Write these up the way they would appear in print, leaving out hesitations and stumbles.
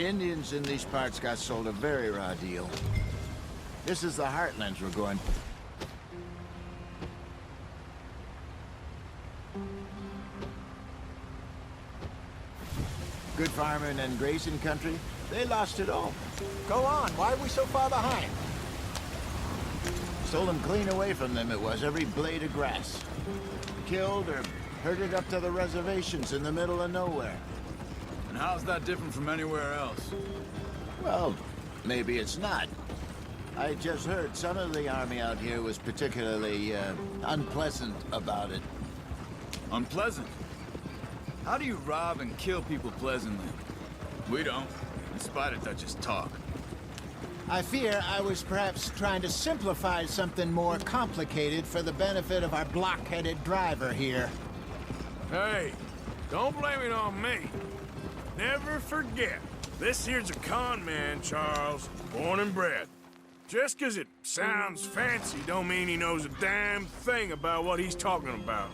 Indians in these parts got sold a very raw deal. This is the heartlands we're going. Good farming and grazing country, they lost it all. Go on, why are we so far behind? Stolen clean away from them it was, every blade of grass. Killed or herded up to the reservations in the middle of nowhere. And how's that different from anywhere else? Well, maybe it's not. I just heard some of the army out here was particularly, unpleasant about it. Unpleasant? How do you rob and kill people pleasantly? We don't, in spite of Dutch's talk. I fear I was perhaps trying to simplify something more complicated for the benefit of our block-headed driver here. Hey, don't blame it on me. Never forget, this here's a con man, Charles, born and bred. Just 'cause it sounds fancy don't mean he knows a damn thing about what he's talking about.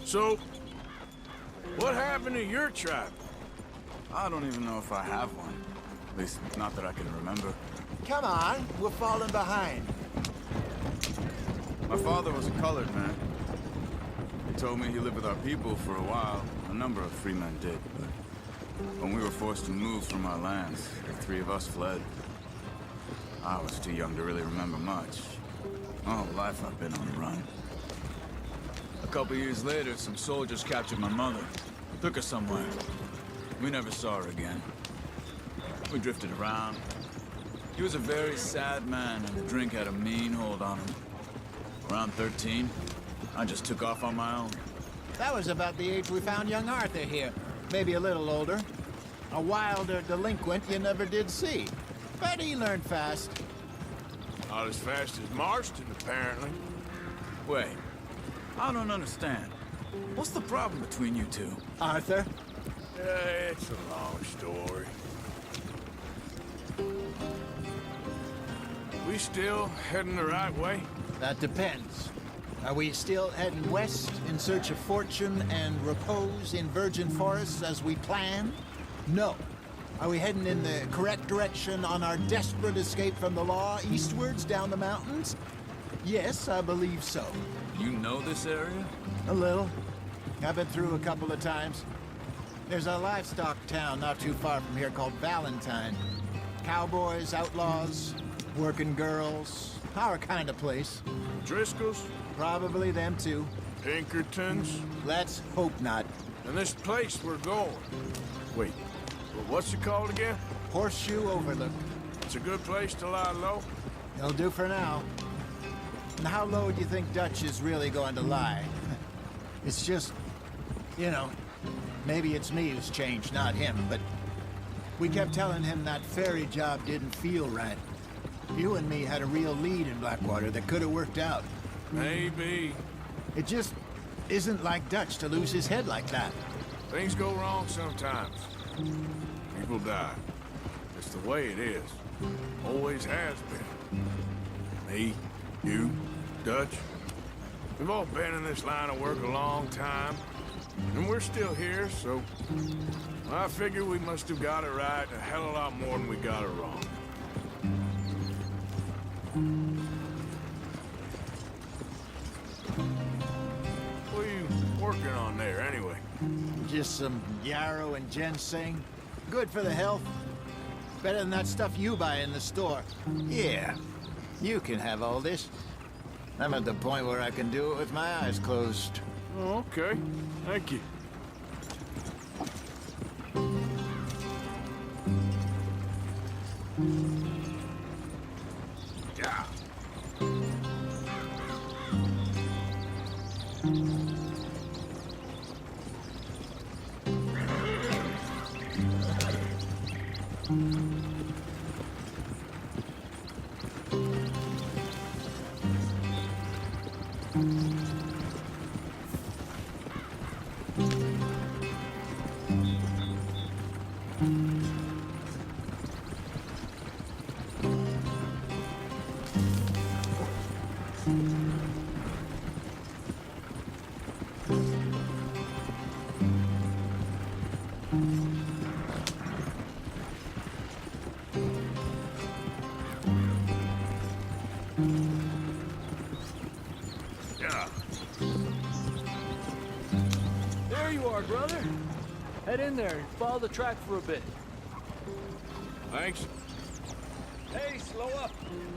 So, what happened to your tribe? I don't even know if I have one. At least, not that I can remember. Come on, we're falling behind. My father was a colored man. He told me he lived with our people for a while. A number of free men did, but when we were forced to move from our lands, the three of us fled. I was too young to really remember much. My whole life I've been on the run. A couple years later, some soldiers captured my mother. Took her somewhere. We never saw her again. We drifted around. He was a very sad man, and the drink had a mean hold on him. Around 13, I just took off on my own. That was about the age we found young Arthur here. Maybe a little older. A wilder delinquent you never did see. But he learned fast. Not as fast as Marston, apparently. Wait, I don't understand. What's the problem between you two? Arthur? It's a long story. We still heading the right way? That depends. Are we still heading west in search of fortune and repose in virgin forests as we planned? No. Are we heading in the correct direction on our desperate escape from the law eastwards down the mountains? Yes, I believe so. You know this area? A little. I've been through a couple of times. There's a livestock town not too far from here called Valentine. Cowboys, outlaws, working girls, our kind of place. Driscoll's? Probably them too. Pinkertons? Let's hope not. And this place we're going. Wait, what's it called again? Horseshoe Overlook. It's a good place to lie low? It'll do for now. And how low do you think Dutch is really going to lie? It's just, you know, maybe it's me who's changed, not him, but we kept telling him that ferry job didn't feel right. You and me had a real lead in Blackwater that could have worked out. Maybe. It just isn't like Dutch to lose his head like that. Things go wrong sometimes. People die. It's the way it is. Always has been. Me, you, Dutch. We've all been in this line of work a long time. And we're still here, so I figure we must have got it right a hell of a lot more than we got it wrong. What are you working on there, anyway? Just some yarrow and ginseng. Good for the health. Better than that stuff you buy in the store. Yeah, you can have all this. I'm at the point where I can do it with my eyes closed. Oh, okay. Thank you. Yeah. Yeah. There you are, brother. Head in there and follow the track for a bit. Thanks. Hey, slow up.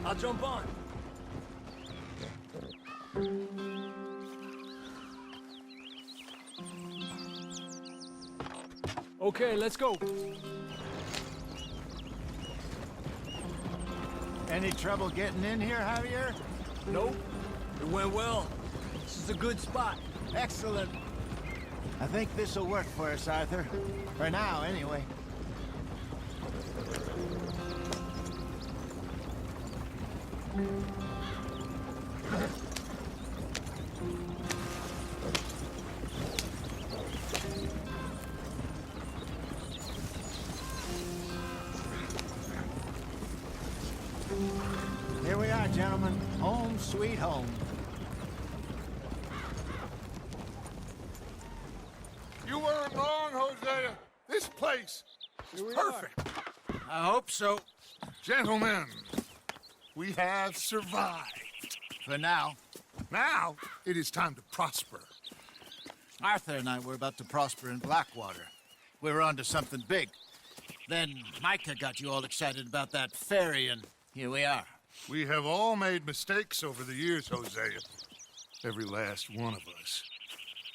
I'll jump on. Okay, let's go. Any trouble getting in here, Javier? Nope. It went well. This is a good spot. Excellent. I think this'll work for us, Arthur. For now, anyway. Here we are, gentlemen. Home sweet home. You weren't wrong, Hosea. This place is perfect. I hope so. Gentlemen, we have survived. For now. Now, it is time to prosper. Arthur and I were about to prosper in Blackwater. We were onto something big. Then Micah got you all excited about that ferry, and here we are. We have all made mistakes over the years, Hosea. Every last one of us.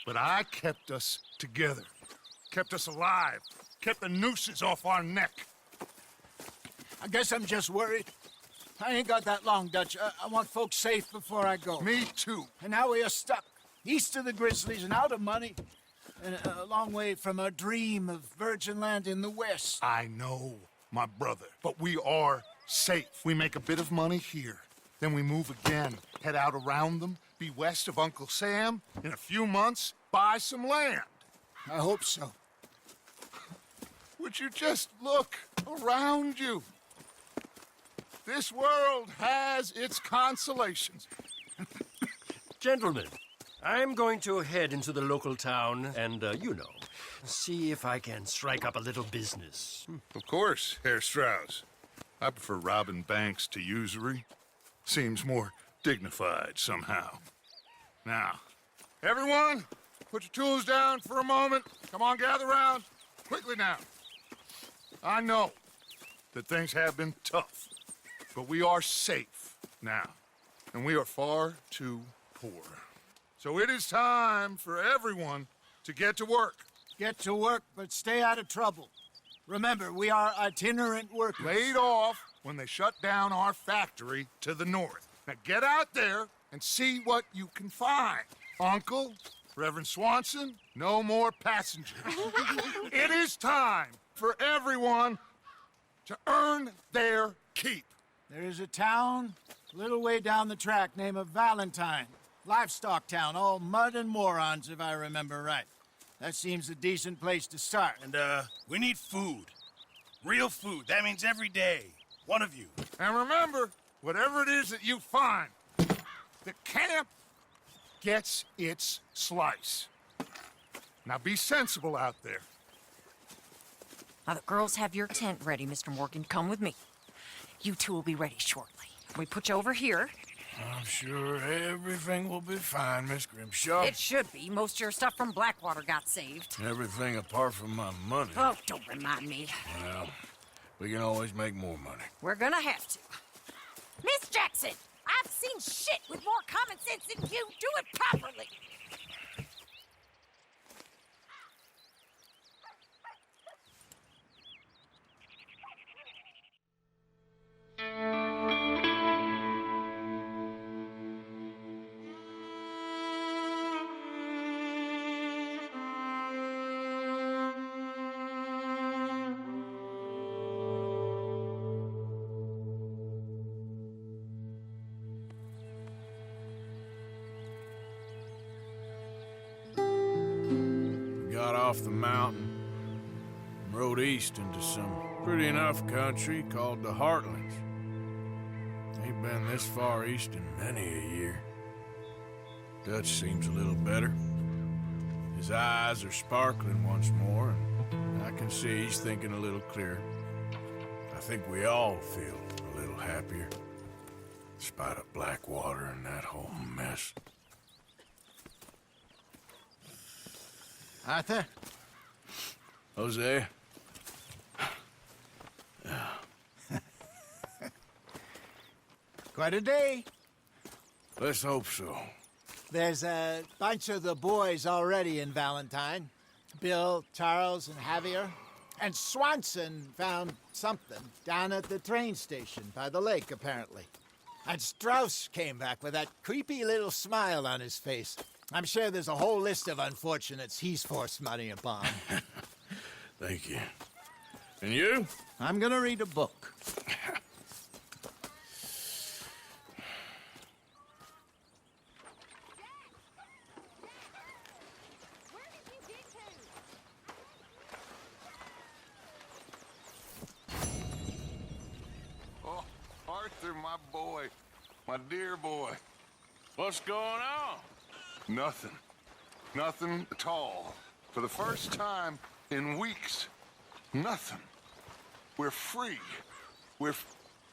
But I kept us together. Kept us alive. Kept the nooses off our neck. I guess I'm just worried. I ain't got that long, Dutch. I want folks safe before I go. Me too. And now we are stuck, east of the Grizzlies and out of money, and a long way from our dream of virgin land in the west. I know, my brother, but we are safe. We make a bit of money here. Then we move again, head out around them, be west of Uncle Sam. In a few months, buy some land. I hope so. Would you just look around you? This world has its consolations. Gentlemen, I'm going to head into the local town and, see if I can strike up a little business. Of course, Herr Strauss. I prefer robbing banks to usury. Seems more dignified somehow. Now, everyone, put your tools down for a moment. Come on, gather round. Quickly now. I know that things have been tough, but we are safe now, and we are far too poor. So it is time for everyone to get to work. Get to work, but stay out of trouble. Remember, we are itinerant workers. Laid off when they shut down our factory to the north. Now get out there and see what you can find. Uncle, Reverend Swanson, no more passengers. It is time for everyone to earn their keep. There is a town a little way down the track named Valentine. Livestock town, all mud and morons, if I remember right. That seems a decent place to start. And, we need food. Real food. That means every day. One of you. And remember, whatever it is that you find, the camp gets its slice. Now be sensible out there. Now the girls have your tent ready, Mr. Morgan. Come with me. You two will be ready shortly. We put you over here. I'm sure everything will be fine, Miss Grimshaw. It should be. Most of your stuff from Blackwater got saved. Everything apart from my money. Oh, don't remind me. Well, we can always make more money. We're gonna have to. Miss Jackson, I've seen shit with more common sense than you. Do it properly. Got off the mountain, rode east into some pretty enough country called the Heartlands. Ain't been this far east in many a year. Dutch seems a little better. His eyes are sparkling once more, and I can see he's thinking a little clearer. I think we all feel a little happier, despite of Blackwater and that whole mess. Arthur? Jose? Quite a day. Let's hope so. There's a bunch of the boys already in Valentine. Bill, Charles, and Javier. And Swanson found something down at the train station by the lake, apparently. And Strauss came back with that creepy little smile on his face. I'm sure there's a whole list of unfortunates he's forced money upon. Thank you. And you? I'm gonna read a book. Oh, Arthur, my boy. My dear boy. What's going on? Nothing. Nothing at all. For the first time in weeks. Nothing. We're free. We're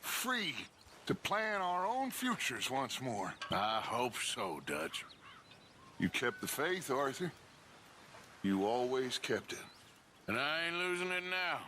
free to plan our own futures once more. I hope so, Dutch. You kept the faith, Arthur. You always kept it. And I ain't losing it now.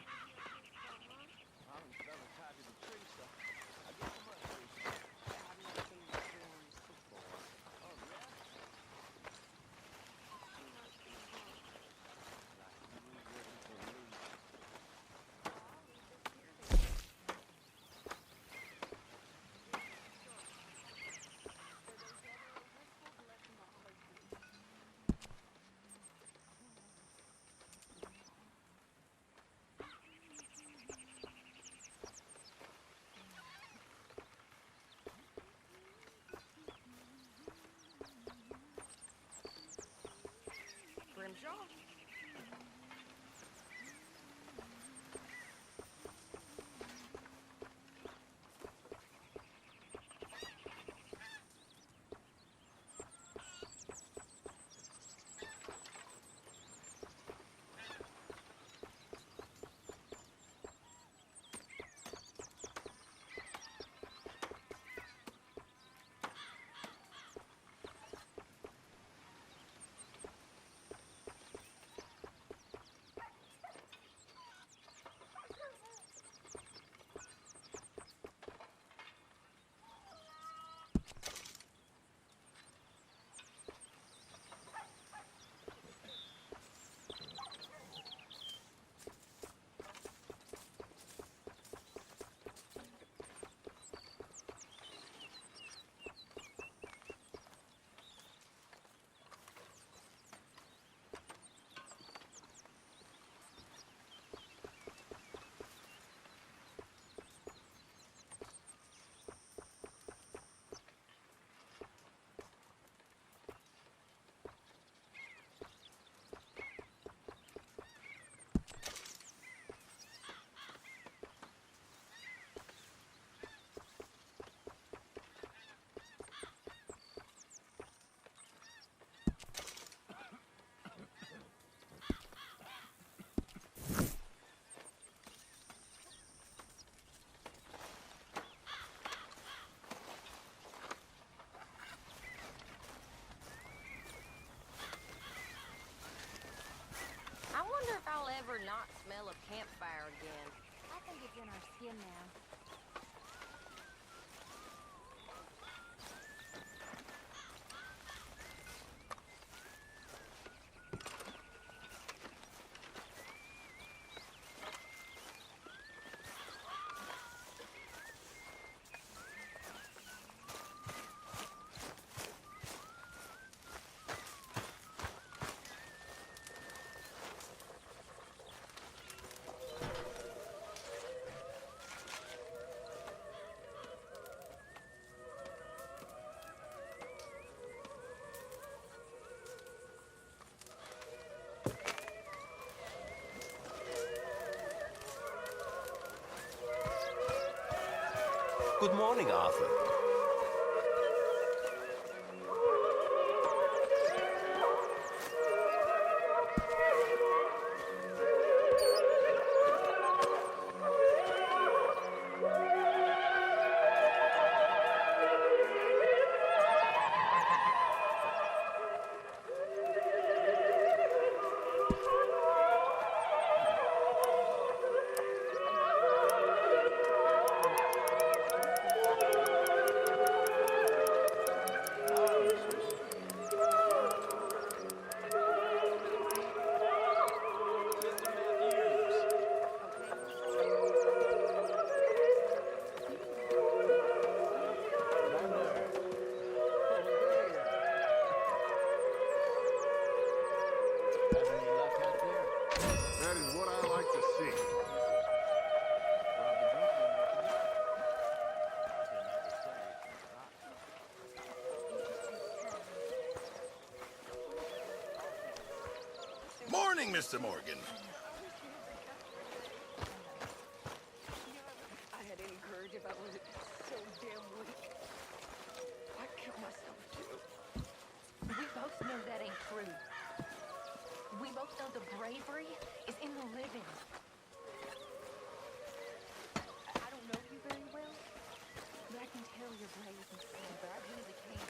I wonder if I'll ever not smell a campfire again. I think it's in our skin now. Good morning, Arthur. is what I like to see. Morning, Mr. Morgan. I had any courage if I wasn't so damn weak. I'd kill myself too. We both know that ain't true. We both know the bravery is in the living. I don't know you very well, but I can tell you're brave and clever. I really can.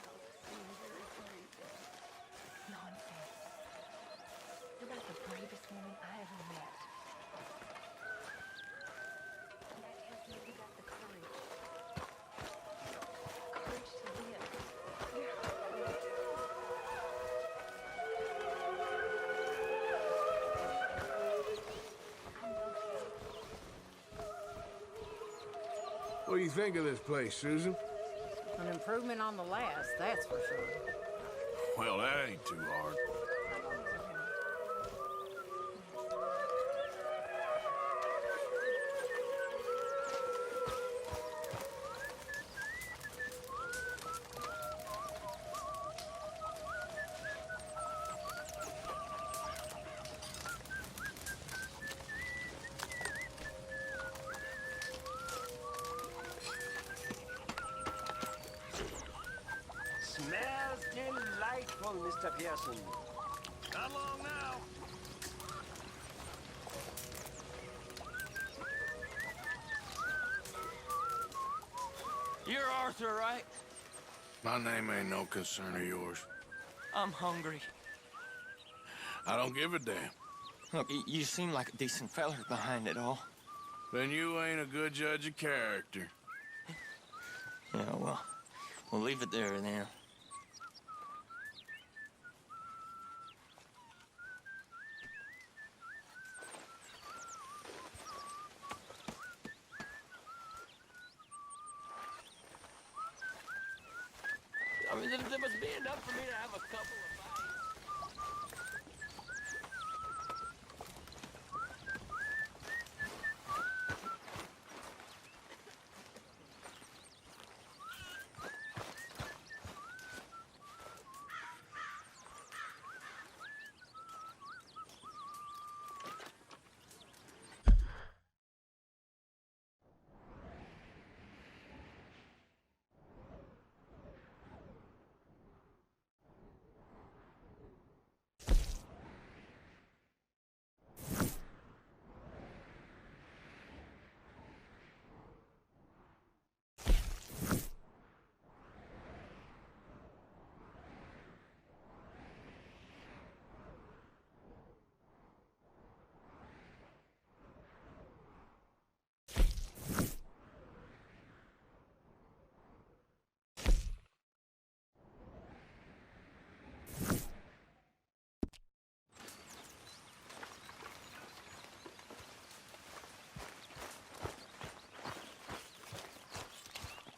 Oh, you seem very brave. Nonsense. You're about the bravest woman I ever met. And that tells me you got the courage. Courage to live. What do you think of this place, Susan? An improvement on the last, that's for sure. Well, that ain't too hard. Smells delightful, Mr. Pearson. Not long now. You're Arthur, right? My name ain't no concern of yours. I'm hungry. I don't give a damn. Look, you seem like a decent feller behind it all. Then you ain't a good judge of character. Yeah, well, we'll leave it there then. I mean, there must be enough for me to have a couple of bites.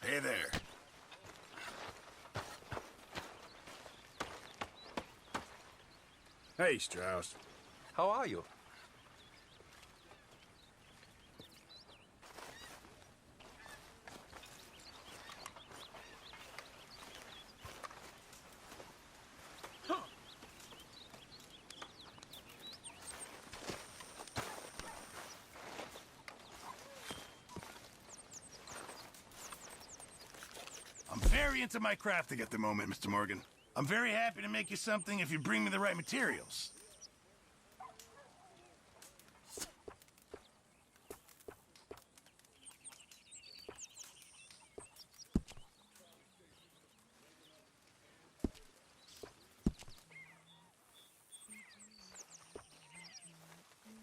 Hey there. Hey, Strauss. How are you? I'm very into my crafting at the moment, Mr. Morgan. I'm very happy to make you something if you bring me the right materials.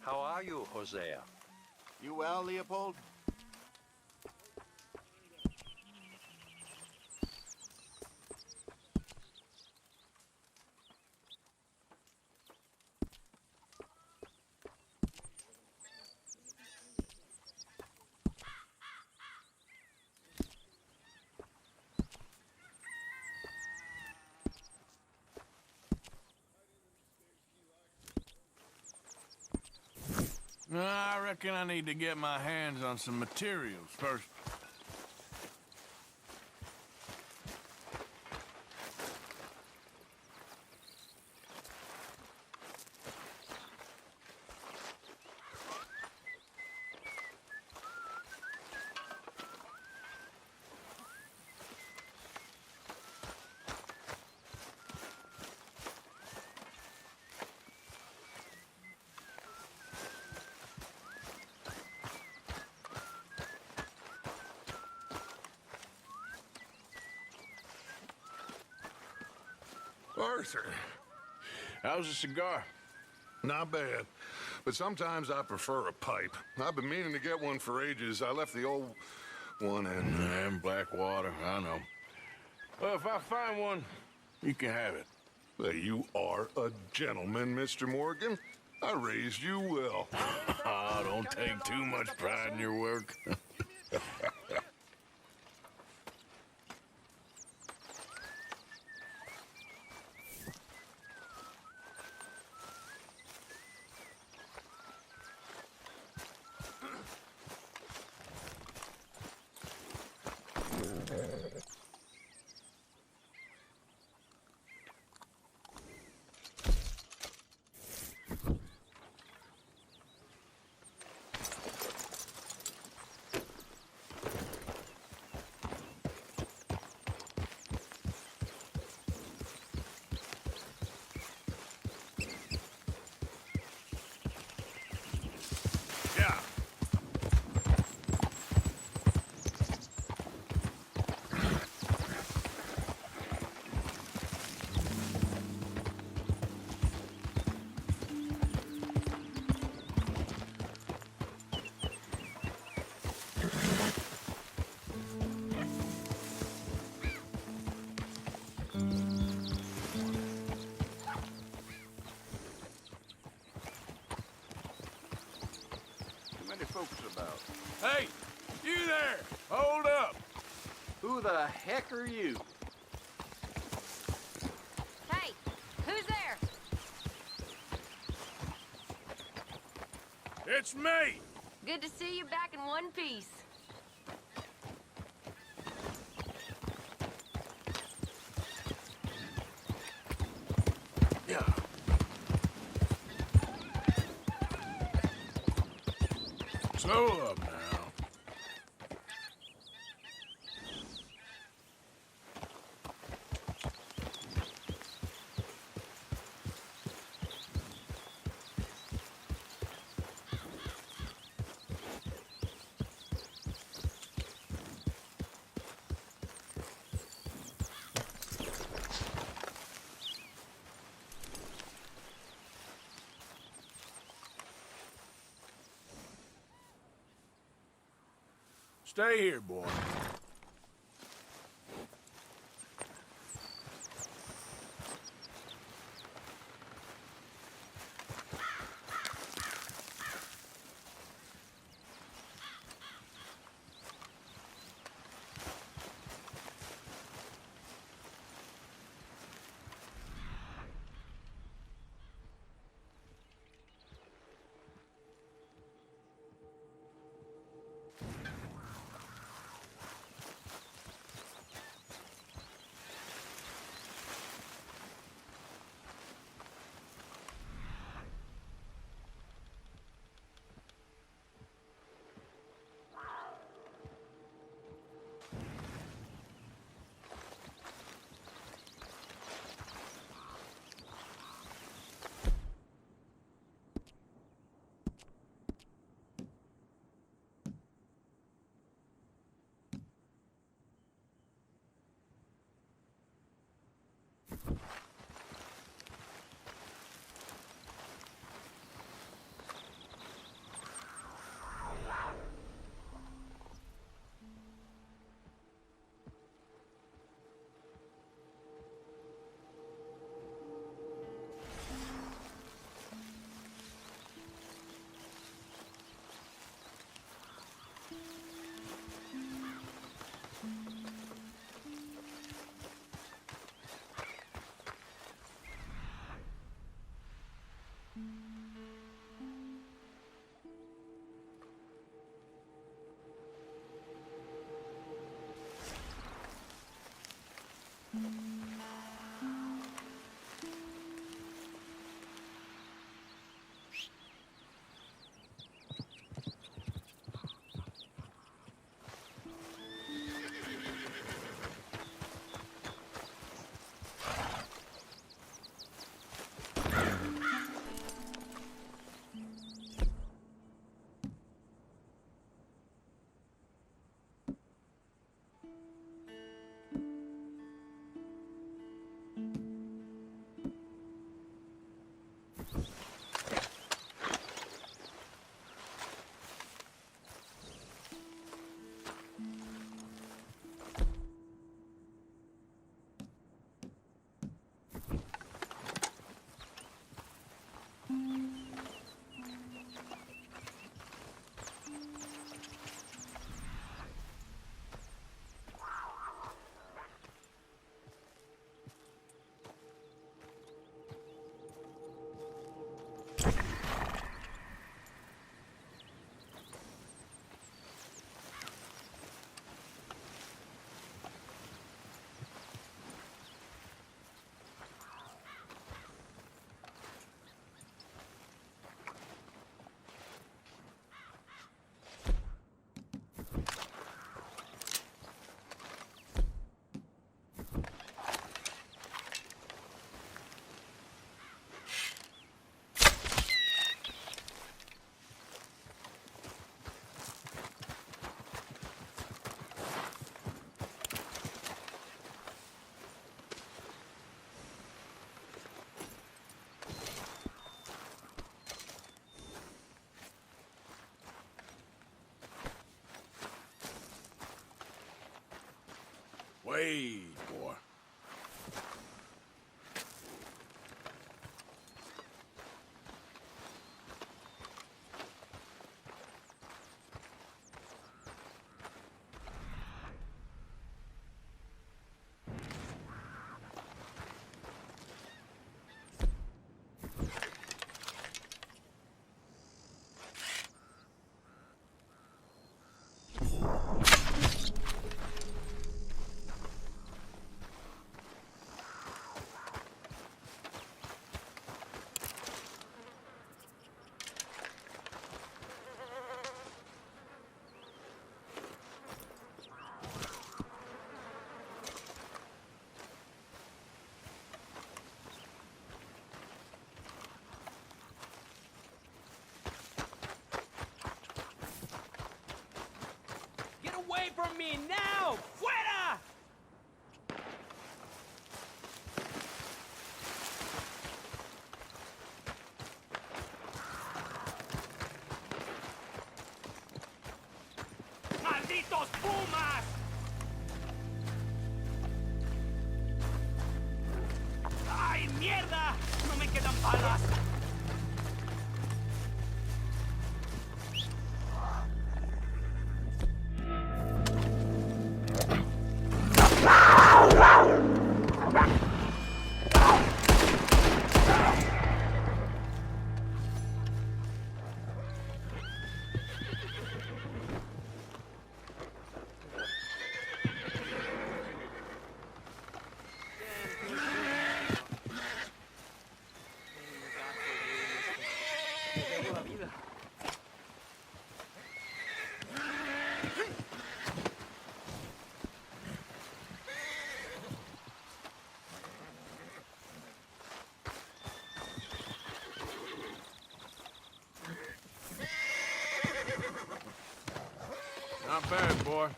How are you, Hosea? You well, Leopold? I reckon I need to get my hands on some materials first. Arthur, How's a cigar? not bad. But sometimes I prefer a pipe. I've been meaning to get one for ages. I left the old one in. And Blackwater, I know. Well, if I find one, you can have it. You are a gentleman, Mr. Morgan. I raised you well. Oh, don't take too much pride in your work. Yeah. Too many folks about. Hey, you there! Hold up! Who the heck are you? Hey, who's there? It's me! Good to see you back in one piece. Yeah. Slow up now. Stay here, boy. Wait, boy. Get away from me now! Fuera! ¡Malditos pumas! ¡Ay, mierda! ¡No me quedan balas! Not bad, boy.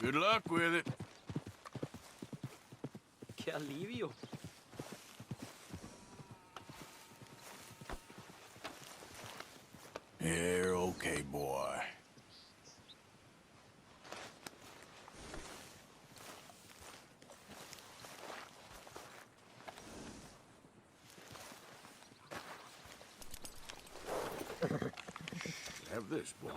Good luck with it. ¡Qué alivio! You're okay, boy. Have this, boy.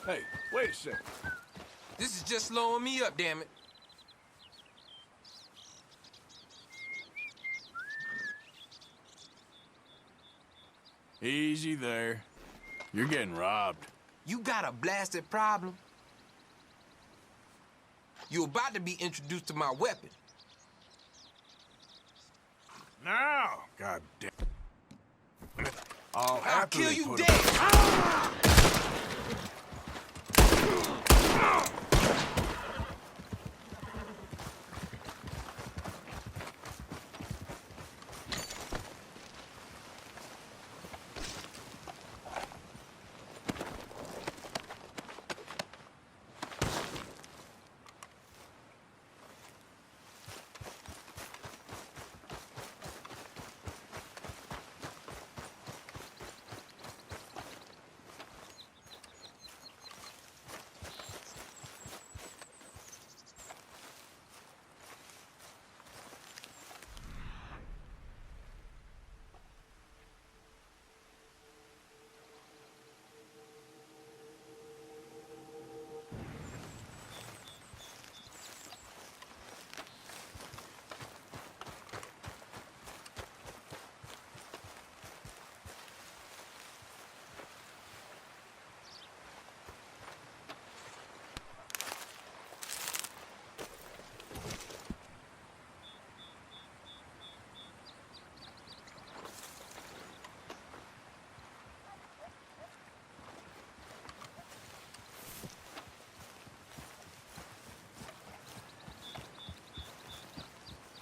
Hey, wait a second. This is just slowing me up, damn it. Easy there. You're getting robbed. You got a blasted problem. You're about to be introduced to my weapon. Now, God damn. I'll kill you put dead.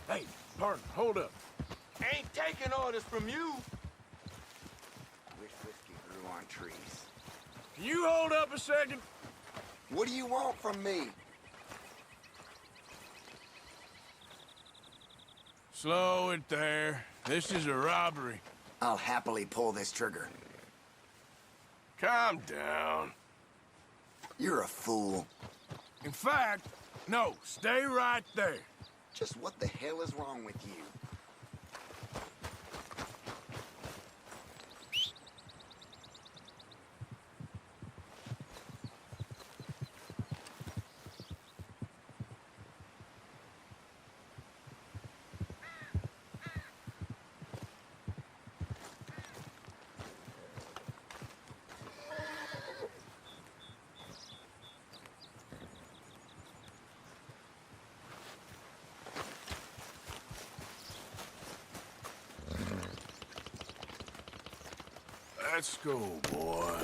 Hey, partner, hold up. Ain't taking orders from you. Wish whiskey grew on trees. Can you hold up a second? What do you want from me? Slow it there. This is a robbery. I'll happily pull this trigger. Calm down. You're a fool. In fact, no, stay right there. Just what the hell is wrong with you? Let's go, boy.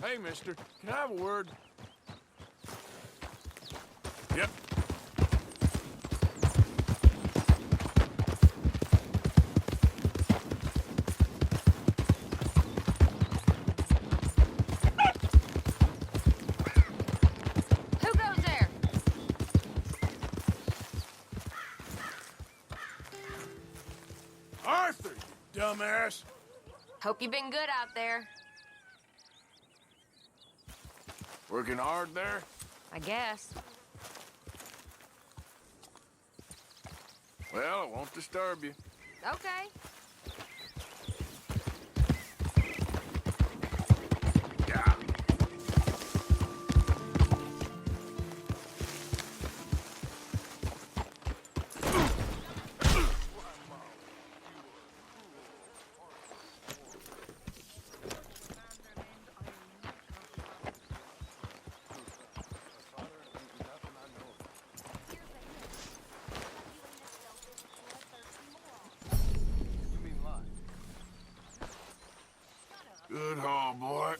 Hey, mister, can I have a word? Yep. Who goes there? Arthur, you dumbass. Hope you've been good out there. Working hard there? I guess. Well, I won't disturb you. Okay. Good haul, boy.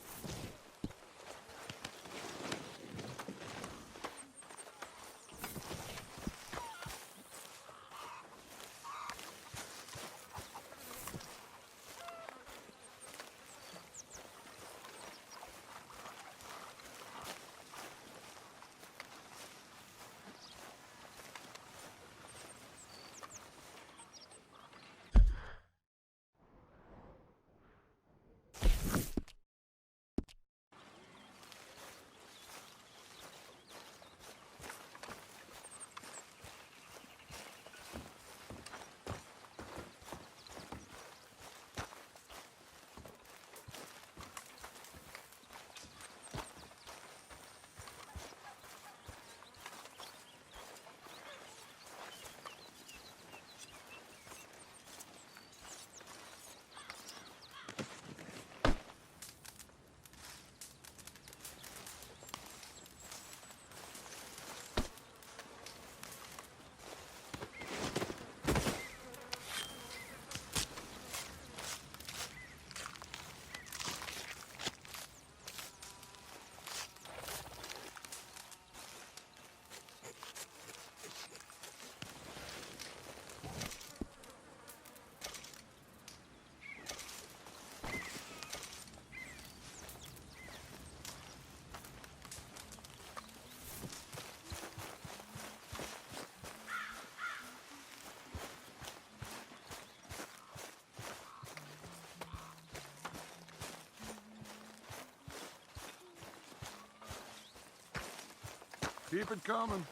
Keep it coming.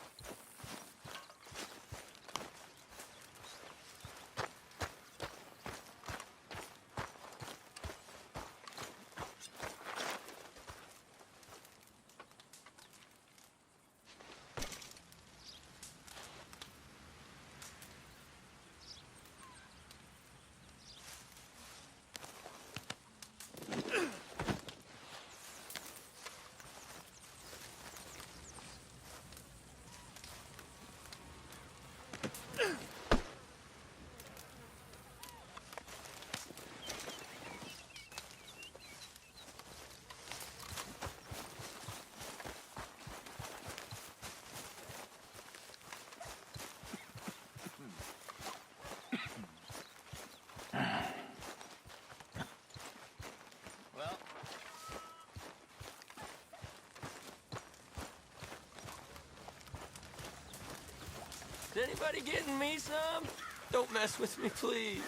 Is anybody getting me some? Don't mess with me, please.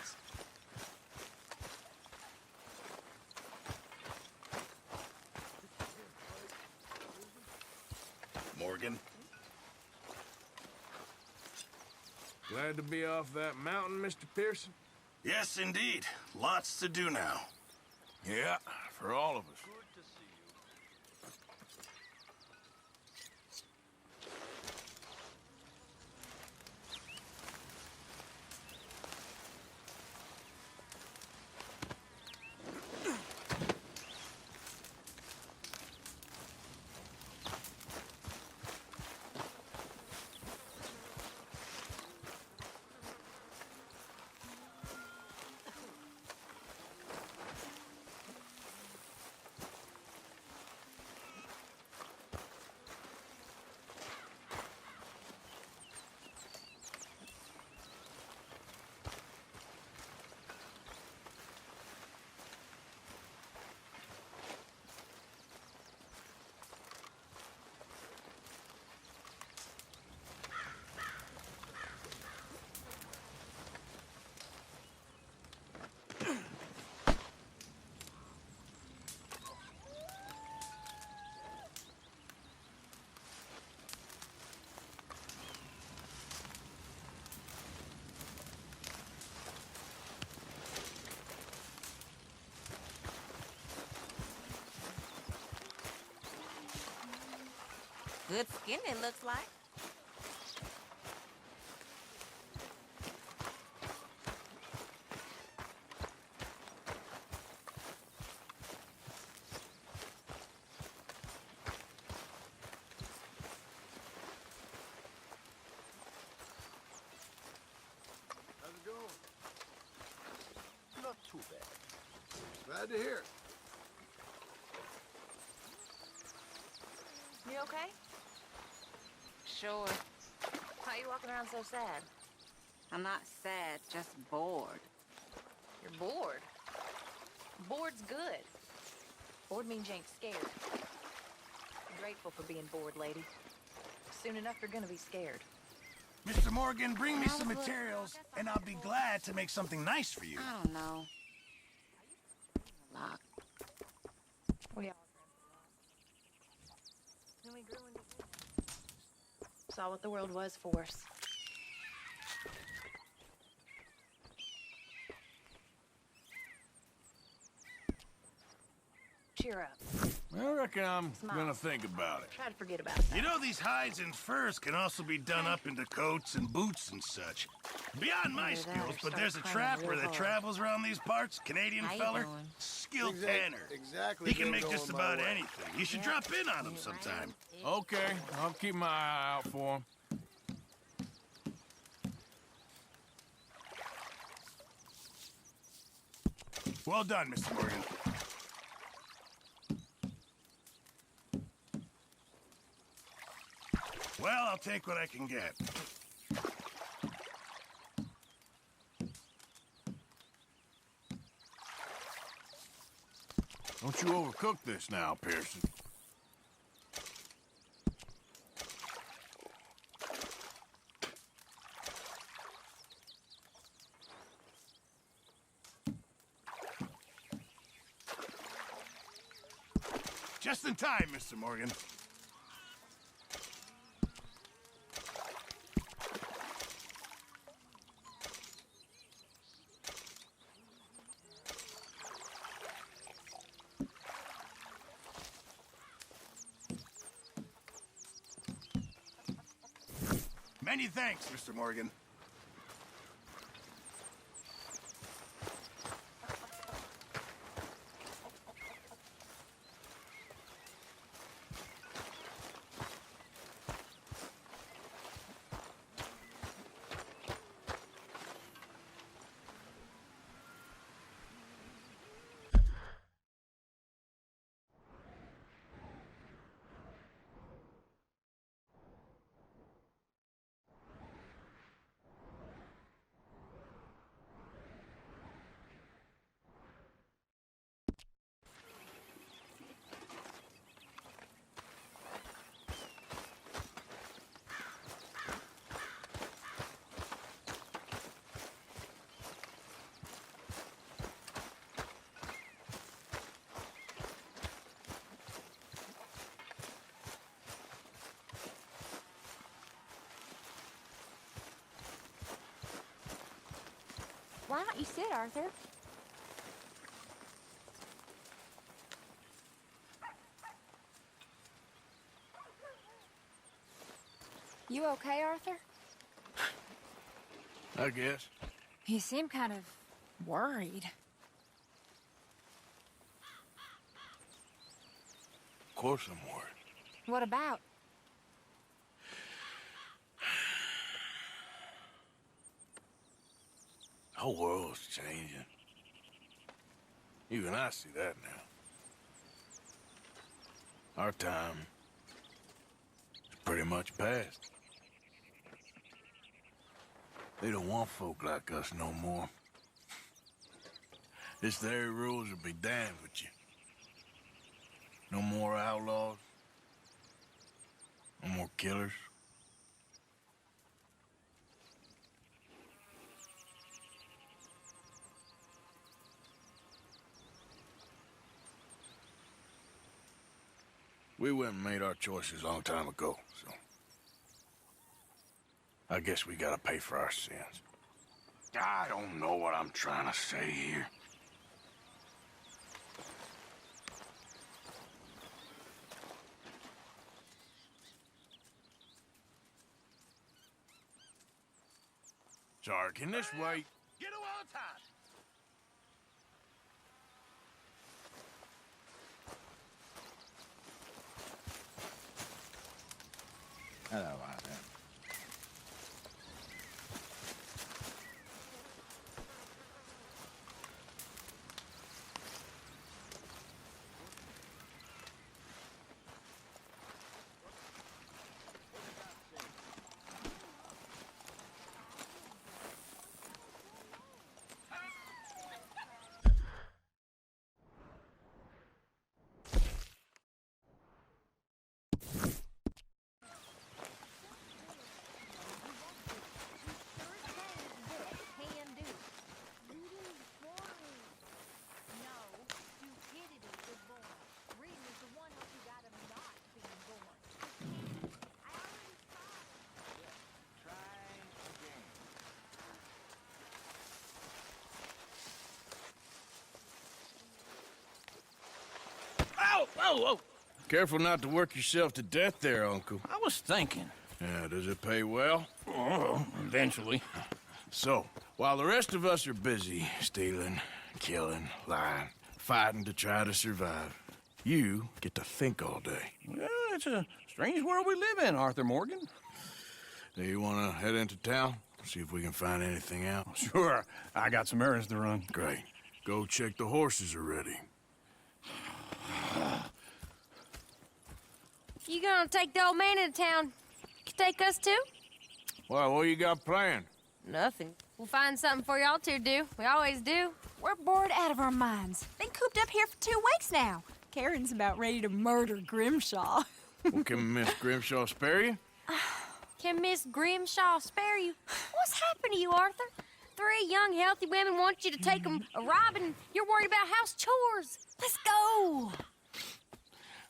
Morgan? Glad to be off that mountain, Mr. Pearson? Yes, indeed. Lots to do now. Yeah, for all of us. Good skin, it looks like. How's it going? Not too bad. Glad to hear it. You okay? Sure. Why are you walking around so sad? I'm not sad, just bored. You're bored. Bored's good. Bored means you ain't scared. I'm grateful for being bored, lady. Soon enough, you're gonna be scared. Mr. Morgan, bring me some materials, and I'll be glad to make something nice for you. I don't know. Lock. We all then we grew into women. Saw what the world was for us. Cheer up. I reckon I'm gonna think about it. Try to forget about that. You know, these hides and furs can also be done up into coats and boots and such. Beyond my Either that skills, or but start there's a crying trapper real that hard. travels around these parts, Canadian How you feller, doing? skilled tanner. Exactly. He can been make going just my about way. anything. You should drop in on him sometime. Okay, I'll keep my eye out for him. Well done, Mr. Morgan. Well, I'll take what I can get. Don't you overcook this now, Pearson. Just in time, Mr. Morgan. Many thanks, Mr. Morgan. Why don't you sit, Arthur? You okay, Arthur? I guess. You seem kind of worried. Of course I'm worried. What about? The whole world's changing. Even I see that now. Our time is pretty much past. They don't want folk like us no more. This very rules will be damned with you. No more outlaws. No more killers. We went and made our choices a long time ago, so... I guess we gotta pay for our sins. I don't know what I'm trying to say here. Sorry, can this wait? Get a well time. Hello, Arthur. whoa! Careful not to work yourself to death there, Uncle. I was thinking. Yeah, does it pay well? Oh, eventually. So, while the rest of us are busy stealing, killing, lying, fighting to try to survive, you get to think all day. Well, it's a strange world we live in, Arthur Morgan. Do you want to head into town? See if we can find anything out? Sure. I got some errands to run. Great. Go check the horses are ready. You gonna take the old man into town? You take us too? Well, what you got planned? Nothing. We'll find something for y'all to do. We always do. We're bored out of our minds. Been cooped up here for 2 weeks now. Karen's about ready to murder Grimshaw. Well, can Miss Grimshaw spare you? Can Miss Grimshaw spare you? What's happened to you, Arthur? 3 young, healthy women want you to take them a robbing. You're worried about house chores. Let's go.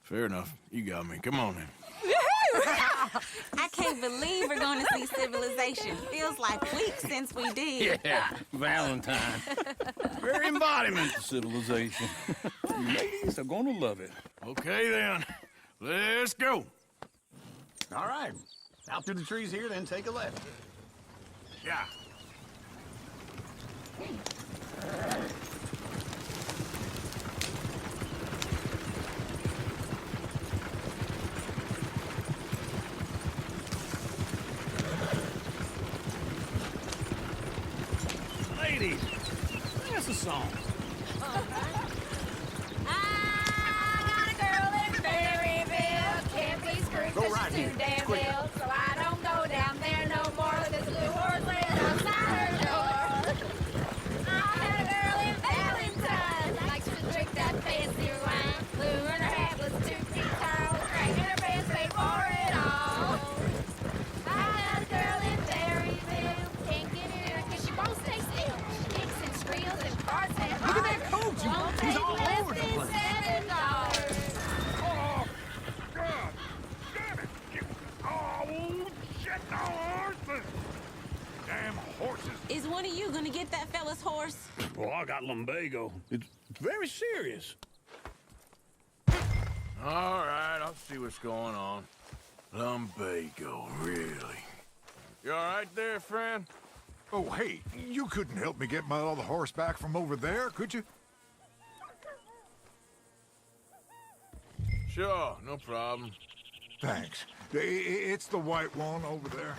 Fair enough. You got me. Come on then. I can't believe we're going to see civilization. Feels like weeks since we did. Yeah, Valentine. Very embodiment of civilization. You ladies are going to love it. Okay, then. Let's go. All right. Out through the trees here, then take a left. Yeah. Ladies, sing us a song. Go right here. Quick. So I don't go down there no more. This blue horse lays outside her door. I had a girl in Valentine. Likes to drink that fancy wine. Blue and her hat was 2 feet tall. Cranking her pants paid for it all. I had a girl in Berryville. Can't get in her 'cause she won't stay still. She kicks and squeals and farts and Look at that coat. He's all over the place. $7. Damn horses. Is one of you going to get that fella's horse? Well, I got lumbago. It's very serious. All right, I'll see what's going on. Lumbago, really? You all right there, friend? Oh, hey, you couldn't help me get my other horse back from over there, could you? Sure, no problem. Thanks. It's the white one over there.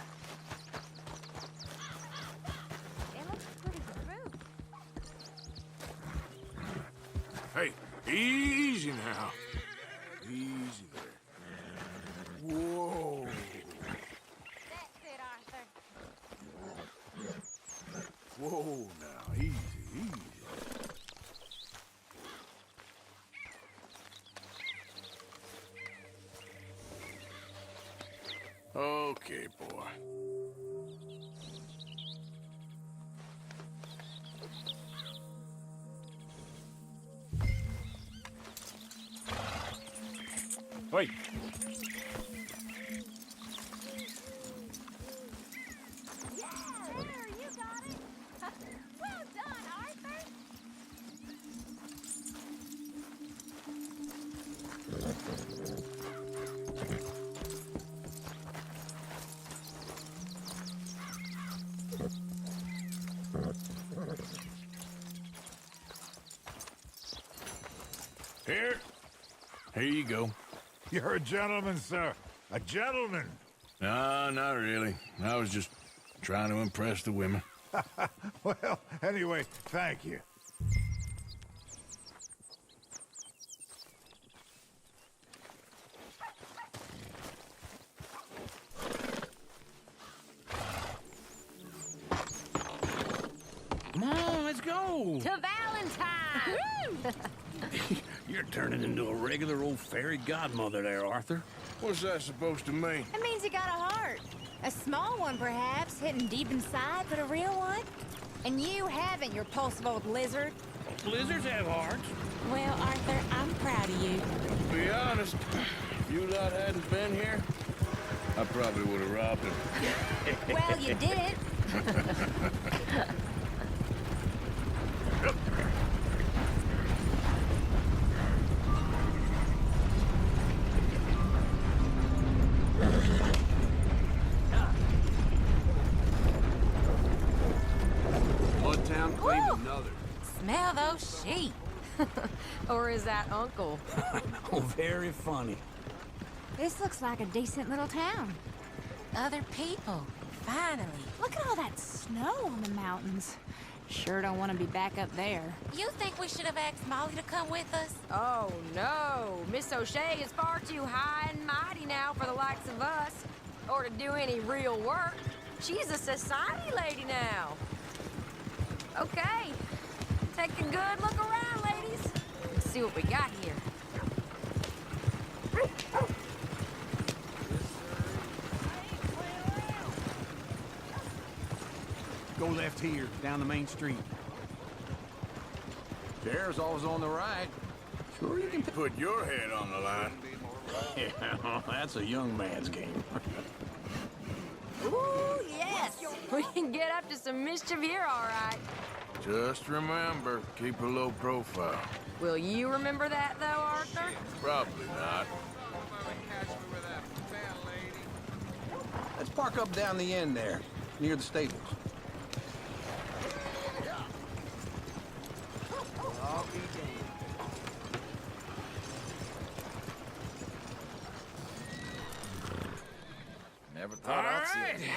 Hey, easy now. Easy there. Whoa. That's it, Arthur. Whoa now, easy, easy. Okay, boy. Wait. There, you got it. Well done, Arthur. Here you go. You're a gentleman, sir. A gentleman. No, not really. I was just trying to impress the women. Well, anyway, thank you. Come on, let's go. To Valentine! You're turning into a regular old fairy godmother there, Arthur. What's that supposed to mean? It means you got a heart. A small one, perhaps, hidden deep inside, but a real one. And you haven't, you repulsive old lizard. Blizzards have hearts. Well, Arthur, I'm proud of you. To be honest, if you lot hadn't been here, I probably would have robbed him. Well, you did it. Or is that Uncle? Oh, very funny. This looks like a decent little town. Other people, finally. Look at all that snow on the mountains. Sure don't want to be back up there. You think we should have asked Molly to come with us? Oh, no. Miss O'Shea is far too high and mighty now for the likes of us. Or to do any real work. She's a society lady now. Okay. Take a good look around, ladies. Let's see what we got here. Go left here, down the main street. Chair's always on the right. Sure you can put your head on the line. Yeah, that's a young man's game. Ooh, yes! We can get up to some mischief here, all right. Just remember, keep a low profile. Will you remember that, though, Arthur? Probably not. Let's park up down the end there, near the stables. Never thought I'd see it.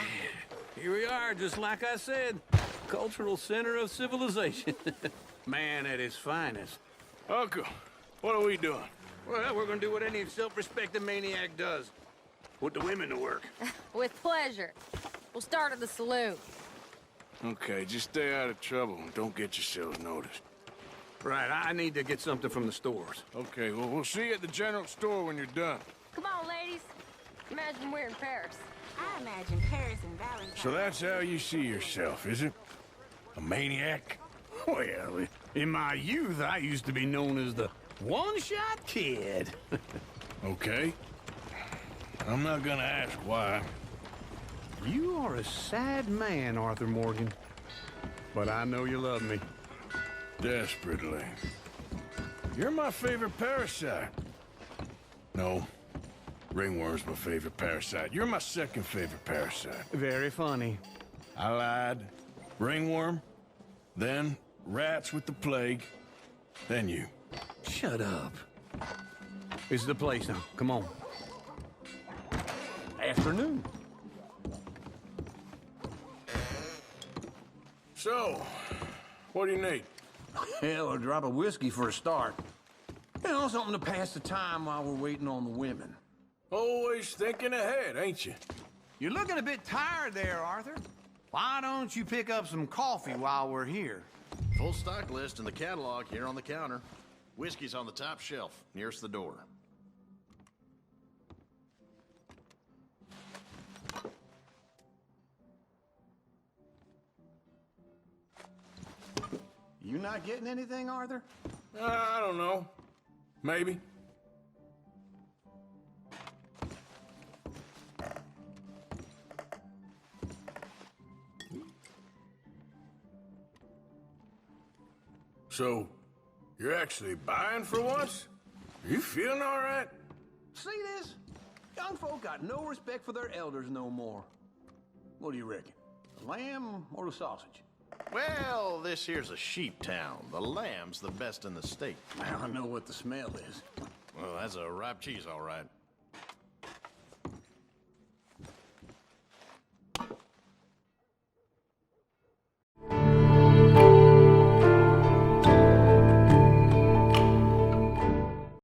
Here we are, just like I said. Cultural center of civilization. Man at his finest. Uncle, what are we doing? Well, we're gonna do what any self-respecting maniac does. Put the women to work. With pleasure. We'll start at the saloon. Okay, just stay out of trouble and don't get yourselves noticed. Right, I need to get something from the stores. Okay, well, we'll see you at the general store when you're done. Come on, ladies. Imagine we're in Paris. I imagine Paris and Valentine. So that's how you see yourself, is it? A maniac? Well, in my youth, I used to be known as the one-shot kid. Okay. I'm not gonna ask why. You are a sad man, Arthur Morgan. But I know you love me. Desperately. You're my favorite parasite. No. Ringworm's my favorite parasite. You're my second favorite parasite. Very funny. I lied. Ringworm, then rats with the plague, then you. Shut up. This is the place now. Come on. Afternoon. So, what do you need? Hell, a drop of whiskey for a start. You know, something to pass the time while we're waiting on the women. Always thinking ahead, ain't you? You're looking a bit tired there, Arthur. Why don't you pick up some coffee while we're here? Full stock list in the catalog here on the counter. Whiskey's on the top shelf, nearest the door. You not getting anything, Arthur? I don't know. Maybe. So, you're actually buying for once? Are you feeling all right? See this? Young folk got no respect for their elders no more. What do you reckon? The lamb or the sausage? Well, this here's a sheep town. The lamb's the best in the state. I don't know what the smell is. Well, that's a ripe cheese, all right.